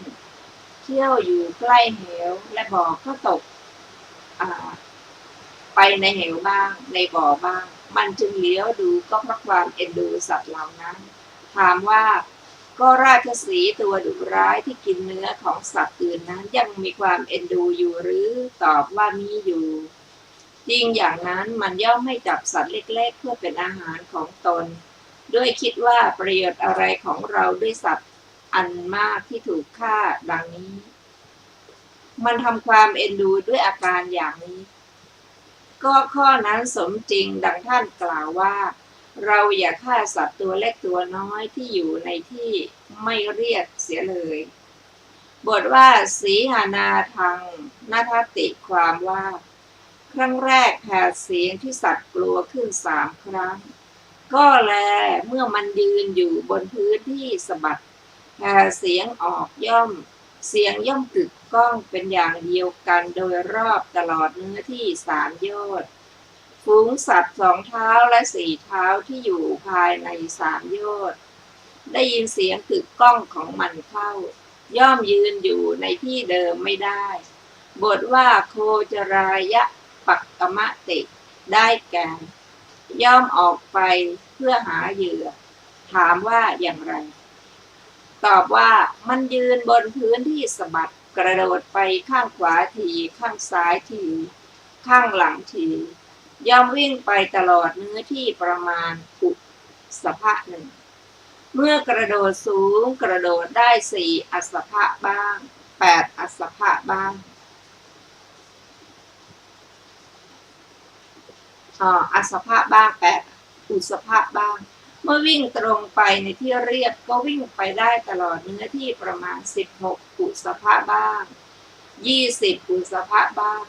เที่ยวอยู่ใกล้เหวและบ่อก็ตกไปในเหวบ้างในบ่อบ้างมันจึงเลี้ยวดูก็เพราะความเอ็นดูสัตว์เหล่านั้นถามว่าก็ราชสีห์ตัวดุร้ายที่กินเนื้อของสัตว์อื่นนั้นยังมีความเอ็นดูอยู่หรือตอบว่ามีอยู่จริงอย่างนั้นมันย่อมไม่จับสัตว์เล็กๆเพื่อเป็นอาหารของตนด้วยคิดว่าประโยชน์อะไรของเราด้วยสัตว์อันมากที่ถูกฆ่าดังนี้มันทำความเอ็นดูด้วยอาการอย่างนี้ก็ข้อนั้นสมจริงดังท่านกล่าวว่าเราอย่าฆ่าสัตว์ตัวเล็กตัวน้อยที่อยู่ในที่ไม่เรียกเสียเลยบทว่าสีหานาทังนาทติความว่าครั้งแรกแผดเสียงที่สัตว์กลัวขึ้น3 ครั้งก็แลเมื่อมันยืนอยู่บนพื้นที่สะบัดแผดเสียงออกเสียงย่อมกึกก้องเป็นอย่างเดียวกันโดยรอบตลอดเนื้อที่3 โยชน์ฝูงสัตว์2 เท้าและ4 เท้าที่อยู่ภายใน3 โยชน์ได้ยินเสียงกึกก้องของมันเข้าย่อมยืนอยู่ในที่เดิมไม่ได้บทว่าโคจรายะปักกมะติได้แก่ย่อมออกไปเพื่อหาเหยื่อถามว่าอย่างไรตอบว่ามันยืนบนพื้นที่สะบัดกระโดดไปข้างขวาทีข้างซ้ายทีข้างหลังทีย่อมวิ่งไปตลอดเนื้อที่ประมาณอุสภะหนึ่งเมื่อกระโดดสูงกระโดดได้4 อัสสภะบ้าง8 อัสสภะบ้างอัสสภะบ้าง8 อุสภะบ้างเมื่อวิ่งตรงไปในที่เรียบก็วิ่งไปได้ตลอดเนื้อที่ประมาณ16 อุสภะบ้าง20 อุสภะบ้าง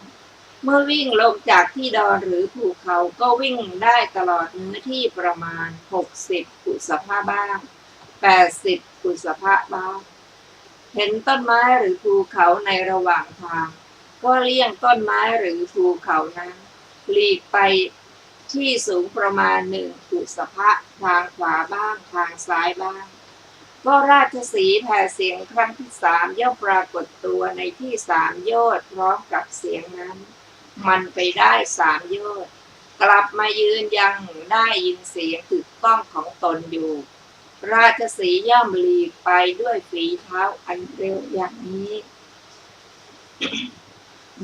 เมื่อวิ่งลงจากที่ดอนหรือภูเขาก็วิ่งได้ตลอดเนื้อที่ประมาณ60 อุสภะบ้าง80 อุสภะบ้างเห็นต้นไม้หรือภูเขาในระหว่างทางก็เลี่ยงต้นไม้หรือภูเขานั้นหลีกไปที่สูงประมาณ1 อุสภะทางขวาบ้างทางซ้ายบ้างก็ราชสีห์แผ่เสียงครั้งที่3ย่อมปรากฏตัวในที่3 โยชน์พร้อมกับเสียงนั้นมันไปได้3 โยชน์กลับมายืนยังได้ยินเสียงกึกก้องของตนอยู่ราชสีห์ย่อมหลีกไปด้วยฝีเท้าอันเร็วอย่างนี้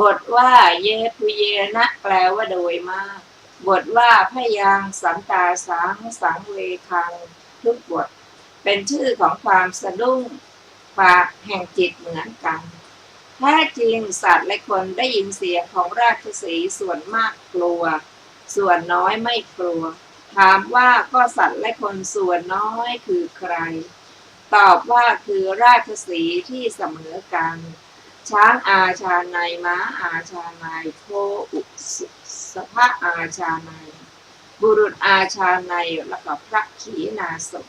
บทว่าเยปุเยนะแปลว่าโดยมากบทว่าพยังสันตาสังเวคังทุกบทเป็นชื่อของความสะดุ้งปากแห่งจิตเหมือนกันแท้จริงสัตว์และคนได้ยินเสียงของราชสีห์ส่วนมากกลัวส่วนน้อยไม่กลัวถามว่าก็สัตว์และคนส่วนน้อยคือใครตอบว่าคือราชสีห์ที่เสมอกันช้างอาชาไนม้าอาชาไนโคอุสภะอาชาไนบุรุษอาชาไนและก็พระขีณาสพ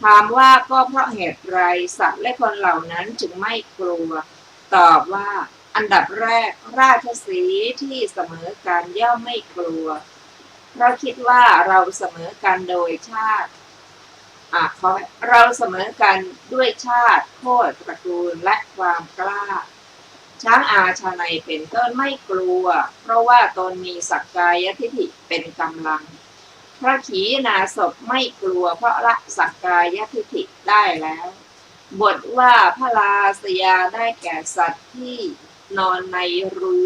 ถามว่าก็เพราะเหตุไรสัตว์และคนเหล่านั้นจึงไม่กลัวตอบว่าอันดับแรกราชสีห์ที่เสมอกันย่อมไม่กลัวเพราะคิดว่าเราเสมอกันโดยชาติเราเสมอกันด้วยชาติโคตรตระกูลและความกล้าช้างอาชาไนเป็นต้นไม่กลัวเพราะว่าตนมีสักกายทิฏฐิเป็นกำลังพระขีณาสพไม่กลัวเพราะละสักกายทิฏฐิได้แล้วบทว่าพระลาสยาได้แก่สัตว์ที่นอนในรู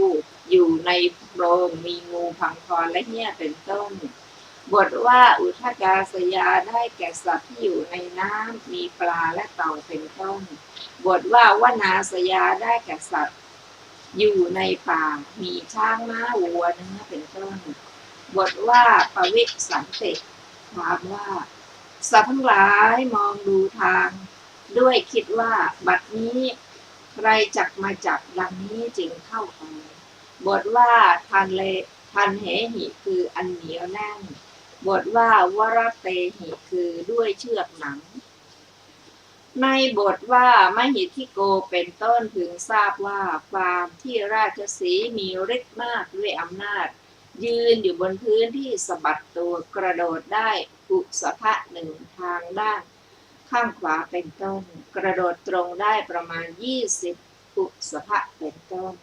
อยู่ในโพรงมีงูพังพรและเหี้ยเป็นต้นบทว่าอุทกาสยาได้แก่สัตว์ที่อยู่ในน้ำมีปลาและเต่าเป็นต้นบทว่าวนาสยาได้แก่สัตว์อยู่ในป่ามีช้างม้าวัวเนื้อเป็นต้นบทว่าปวิสันติถามว่าสัตว์ทั้งหลายมองดูทางด้วยคิดว่าบัดนี้ใครจักมาจับดังนี้จึงเข้าไปบทว่า พันเหหิคืออันเหนียวแน่นบทว่าวรเตหิคือด้วยเชือกหนังในบทว่ามหิทธิโกเป็นต้นถึงทราบว่าความที่ราชสีห์มีฤทธิ์มากด้วยอำนาจยืนอยู่บนพื้นที่สะบัดตัวกระโดดได้อุสภะหนึ่งทางด้านข้างขวาเป็นต้นกระโดดตรงได้ประมาณ20อุสภะเป็นต้น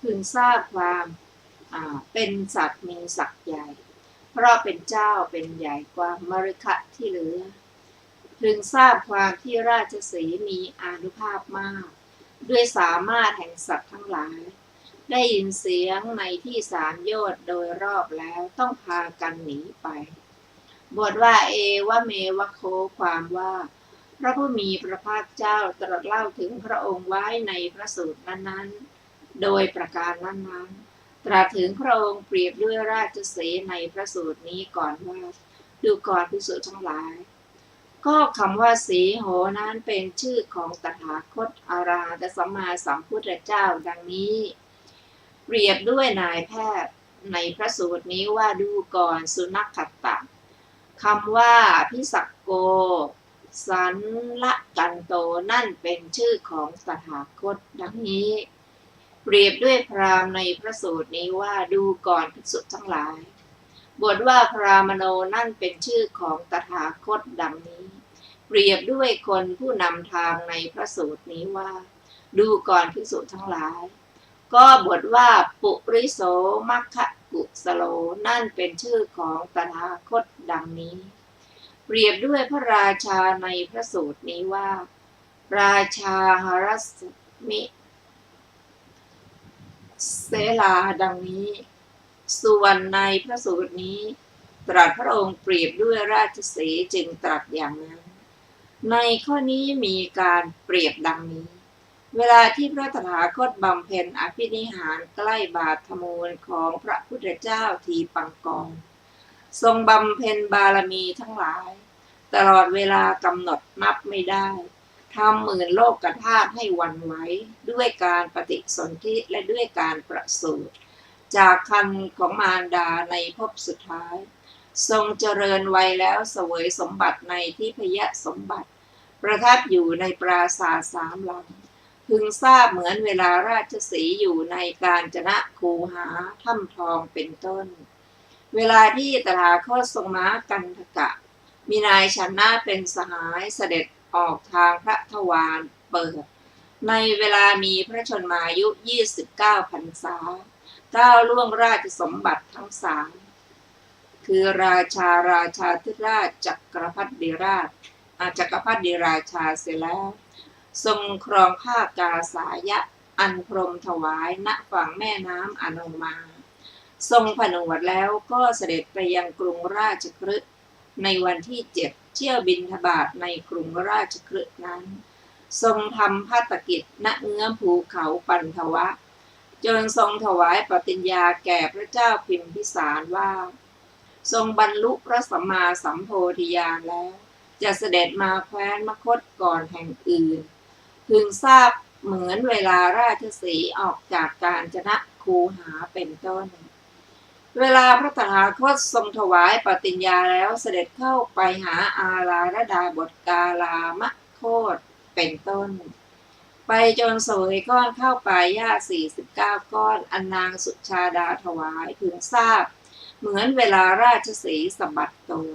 พึงทราบความเป็นสัตว์มีศักย์ใหญ่เพราะเป็นเจ้าเป็นใหญ่กว่ามฤคะที่เหลือพึงทราบความที่ราชสีห์มีอานุภาพมากด้วยสามารถแห่งสัตว์ทั้งหลายได้ยินเสียงในที่สามโยชน์โดยรอบแล้วต้องพากันหนีไปบทว่าเอวเมวะโคความว่าพระผู้มีพระภาคเจ้าตรัสเล่าถึงพระองค์ไว้ในพระสูตรนั้นๆโดยประการนั้นๆตรัสถึงพระองค์เปรียบด้วยราชสีห์ในพระสูตรนี้ก่อนว่าดูก่อนภิกษุทั้งหลายก็คำว่าสีโหนั้นเป็นชื่อของตถาคตอรหันตสัมมาสัมพุทธเจ้าดังนี้เปรียบด้วยนายแพทย์ในพระสูตรนี้ว่าดูก่อนสุนัขขัตตะคำว่าพิสักโกสันละกันโตนั่นเป็นชื่อของตถาคตดังนี้เปรียบด้วยพราหมณ์ในพระสูตรนี้ว่าดูก่อนภิกษุทั้งหลายบทว่าพรามโนนั่นเป็นชื่อของตถาคตดังนี้เปรียบด้วยคนผู้นำทางในพระสูตรนี้ว่าดูก่อนภิกษุทั้งหลายก็บทว่าปุริโสมัคคะกุสโลนั่นเป็นชื่อของตถาคตดังนี้เปรียบด้วยพระราชาในพระสูตรนี้ว่าราชาหรสมิเสลาดังนี้ส่วนในพระสูตรนี้ตรัสพระองค์เปรียบด้วยราชสีห์จึงตรัสอย่างนั้นในข้อนี้มีการเปรียบดังนี้เวลาที่พระตถาคตบำเพ็ญอภินิหารใกล้บาทมูลของพระพุทธเจ้าทีปังกรทรงบำเพ็ญบารมีทั้งหลายตลอดเวลากำหนดนับไม่ได้ทำหมื่นโลกธาตุให้หวั่นไหวด้วยการปฏิสนธิและด้วยการประสูติจากครรภ์ของมารดาในภพสุดท้ายทรงเจริญวัยแล้วเสวยสมบัติในทิพยสมบัติประทับอยู่ในปราสาทสามหลังพึงทราบเหมือนเวลาราชสีห์อยู่ในกาญจนคูหาถ้ำทองเป็นต้นเวลาที่ตถาคตทรงม้ากันทกะมีนายชนะเป็นสหายเสด็จออกทางพระทวารเปิดในเวลามีพระชนมายุ29 พรรษาก้าวล่วงราชสมบัติทั้งสามคือราชาธิราชจักรพรรดิราชจักรพรรดิราชาเสร็จแล้วทรงครองผ้ากาสายะอันพรหมถวายณฝั่งแม่น้ำอโนมาทรงผนวดแล้วก็เสด็จไปยังกรุงราชคฤห์ในวันที่7เที่ยวบิณฑบาตในกรุงราชคฤห์นั้นทรงทำภัตกิจณเงื้อมภูเขาปันทวะจนทรงถวายปฏิญญาแก่พระเจ้าพิมพิสารว่าทรงบรรลุพระสัมมาสัมโพธิญาณแล้วจะเสด็จมาแคว้นมคธก่อนแห่งอื่นพึงทราบเหมือนเวลาราชสีห์ออกจากกาญจนคูหาเป็นต้นเวลาพระตถาคตทรงถวายปฏิญญาแล้วเสด็จเข้าไปหาอาลาระดาบทกาลามะโคตเป็นต้นไปจนเสวยก้อนเข้าไปหญ้า49 ก้อนอันนางสุชาดาถวายพึงทราบเหมือนเวลาราชสีห์สะบัดตัว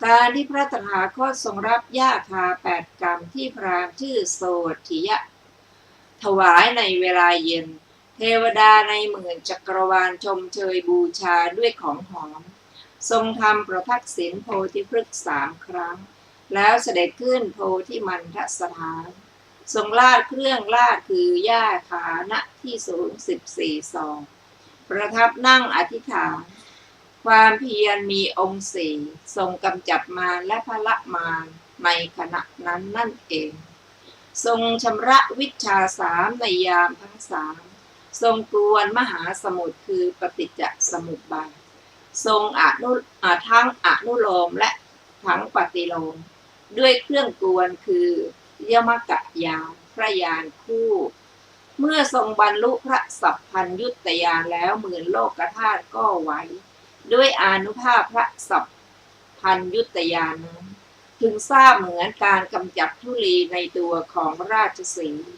การที่พระตถาคตทรงรับหญ้าคา8 กรัมที่พราหมณ์ชื่อโสทิยะถวายในเวลาเย็นเทวดาในหมื่นจักรวาลชมเชยบูชาด้วยของหอมทรงทำประทักษิณโพธิพฤกษ์3 ครั้งแล้วเสด็จขึ้นโพธิมันทสถานทรงลาดเครื่องลาดคือหญ้าคาณที่สูง14 ศอกประทับนั่งอธิษฐานความเพียรมีองค์4ทรงกำจัดมารและพละมารในขณะนั้นนั่นเองทรงชำระวิชชา3ในยามทั้ง3ทรงกวนมหาสมุทรคือปฏิจจสมุปบาททรงทั้งอนุโลมและทั้งปฏิโลมด้วยเครื่องกวนคือยมกะยานพระยานคู่ เมื่อทรงบรรลุพระสัพพัญญุตญาณแล้วหมื่นโลกธาตุก็ไหวด้วยอานุภาพพระสัพพัญญุตญาณนั้นถึงทราบเหมือนการกำจัดธุลีในตัวของราชสีห์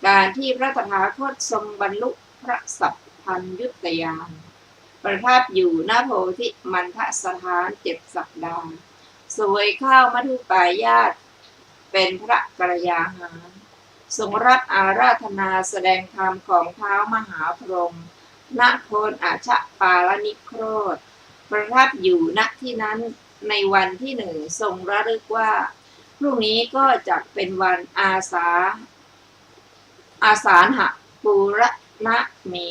การที่พระตถาคตทรงบรรลุพระสัพพัญญุตญาณประทับอยู่ณโพธิมันทสถาน7 สัปดาห์เสวยข้าวมัทุปายาตเป็นพระกัลยาหารทรงรับอาราธนาแสดงธรรมของท้าวมหาพรหมณโคนอาชปาลนิโครธประทับอยู่ณที่นั้นในวันที่1ทรงระลึกว่าพรุ่งนี้ก็จะเป็นวันอาสาฬหปูรณมี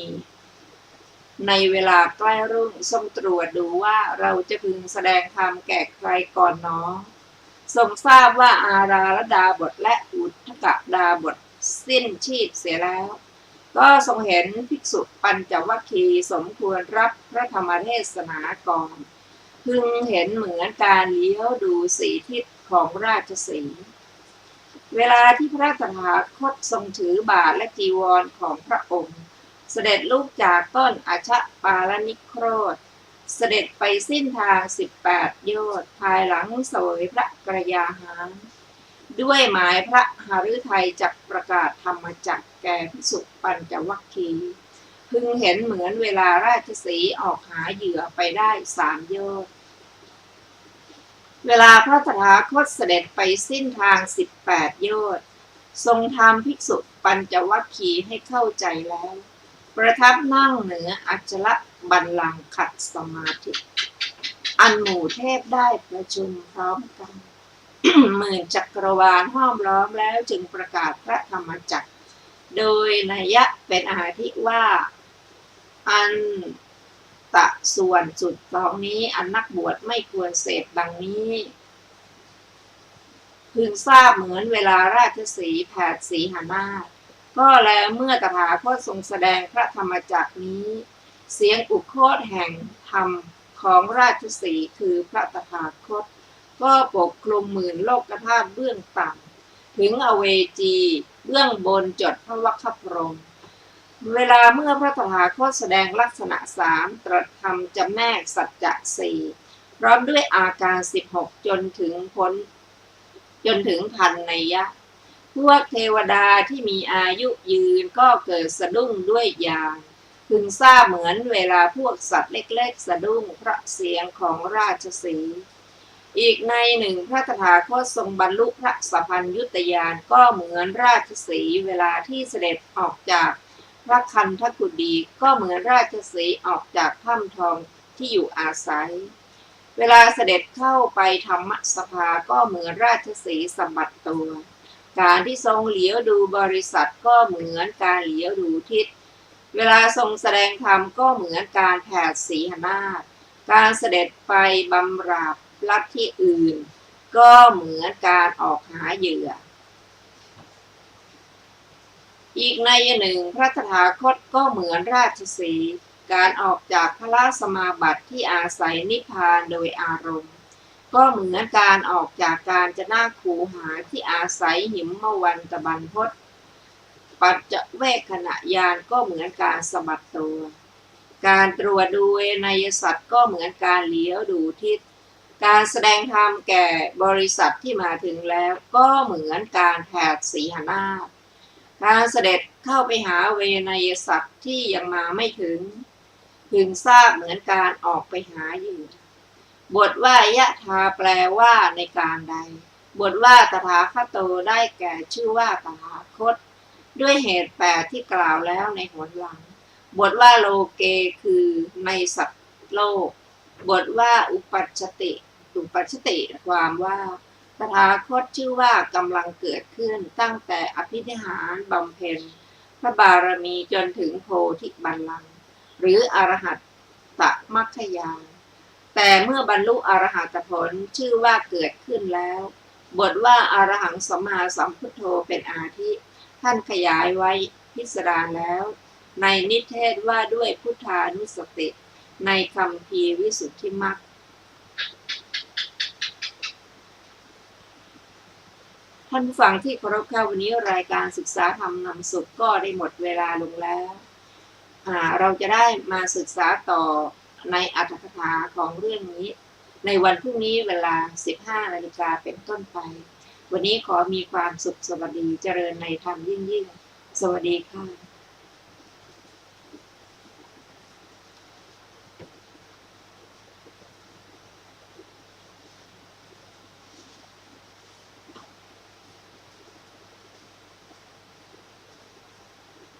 ในเวลาใกล้รุ่งทรงตรวจดูว่าเราจะพึงแสดงธรรมแก่ใครก่อนหนอทรงทราบว่าอาราลดาบทและอุทกดาบทสิ้นชีพเสียแล้วก็ทรงเห็นภิกษุปัญจวัคคีย์สมควรรับพระธรรมเทศนาก่อนพึงเห็นเหมือนการเลี้ยวดูสี่ทิศของราชสีห์เวลาที่พระตถาคตทรงถือบาทและจีวรของพระองค์เสด็จลุกจากต้นอาชปาลนิโครธเสด็จไปสิ้นทาง18 โยชน์ภายหลังเสวยพระกรยาหารด้วยหมายพระหฤทัยจักประกาศธรรมจักรแก่ภิกษุปัญจวัคคีย์พึงเห็นเหมือนเวลาราชสีห์ออกหาเหยื่อไปได้3 โยชน์เวลาพระตถาคตเสด็จไปสิ้นทาง18 โยชน์ทรงทำภิกษุปัญจวัคคีย์ให้เข้าใจแล้วประทับนั่งเหนืออัจฉรบัลลังก์ขัดสมาธิอันหมู่เทพได้ประชุมพร้อมกัน หมื่นจักรวาลห้อมล้อมแล้วจึงประกาศพระธรรมจักรโดยนัยยะเป็นอาทิว่าอันตะส่วนสุดของนี้อันนักบวชไม่ควรเสพดังนี้พึงทราบเหมือนเวลาราชสีห์แผดสีหนาถก็แล้วเมื่อตถาคตทรงแสดงพระธรรมจักรนี้เสียงอุโคตแห่งธรรมของราชสีห์คือพระตถาคตก็ปกคลุมหมื่นโลกธาตุเบื้องต่ำถึงอเวจีเบื้องบนจดพระวัคคพรหมเวลาเมื่อพระตถาคตแสดงลักษณะ3ตรัสธรรมจำแนกสัจจะ4พร้อมด้วยอาการ16จนถึงพันนัยยะพวกเทวดาที่มีอายุยืนก็เกิดสะดุ้งด้วยญาณพึงทราบเหมือนเวลาพวกสัตว์เล็กๆสะดุ้งเพราะเสียงของราชสีห์อีกในหนึ่งพระตถาคตทรงบรรลุพระสัพพัญญุตญาณก็เหมือนราชสีห์เวลาที่เสด็จออกจากพระคันธกุฎีก็เหมือนราชสีห์ออกจากถ้ำทองที่อยู่อาศัยเวลาเสด็จเข้าไปธรรมสภาก็เหมือนราชสีห์สะบัดตัวการที่ทรงเหลียวดูบริษัทก็เหมือนการเหลียวดูทิศเวลาทรงแสดงธรรมก็เหมือนการแผดสีหนาถการเสด็จไปบำราบลัทธิอื่นก็เหมือนการออกหาเหยื่ออีกในหนึ่งพระตถาคตก็เหมือนราชสีห์การออกจากพระสมาบัติที่อาศัยนิพพานโดยอารมณ์ก็เหมือนการออกจากการจะน่าคูหาที่อาศัยหิมมวันตะบันพศปัจจเวคขณะญาณก็เหมือนการสะบัดตัวการตรวจดูในสัตว์ก็เหมือนการเลี้ยวดูทิศการแสดงธรรมแก่บริษัทที่มาถึงแล้วก็เหมือนการแผดสีหนาถการเสด็จเข้าไปหาเวนยสัตว์ที่ยังมาไม่ถึงพึงทราบเหมือนการออกไปหาเหยื่อบทว่ายะธาแปลว่าในการใดบทว่าตถาคตโตได้แก่ชื่อว่าตถาคตด้วยเหตุ8ที่กล่าวแล้วในหนหลังบทว่าโลเกคือในสัตว์โลกบทว่าอุปัชชติความว่าตถาคตชื่อว่ากำลังเกิดขึ้นตั้งแต่อภินิหารบำเพ็ญพระบารมีจนถึงโพธิบัลลังก์หรืออรหัตตมรรคญาณแต่เมื่อบรรลุอรหัตผลชื่อว่าเกิดขึ้นแล้วบทว่าอรหังสัมมาสัมพุทโธเป็นอาทิท่านขยายไว้พิสดารแล้วในนิเทศว่าด้วยพุทธานุสติในคัมภีร์วิสุทธิมรรค ท่านผู้ฟังที่เคารพค่ะวันนี้รายการศึกษาธรรมนำสุขก็ได้หมดเวลาลงแล้วเราจะได้มาศึกษาต่อในอรรถกถาของเรื่องนี้ในวันพรุ่งนี้เวลา 15 นาฬิกาเป็นต้นไปวันนี้ขอมีความสุขสวัสดีเจริญในธรรมยิ่งๆสวัสดีค่ะ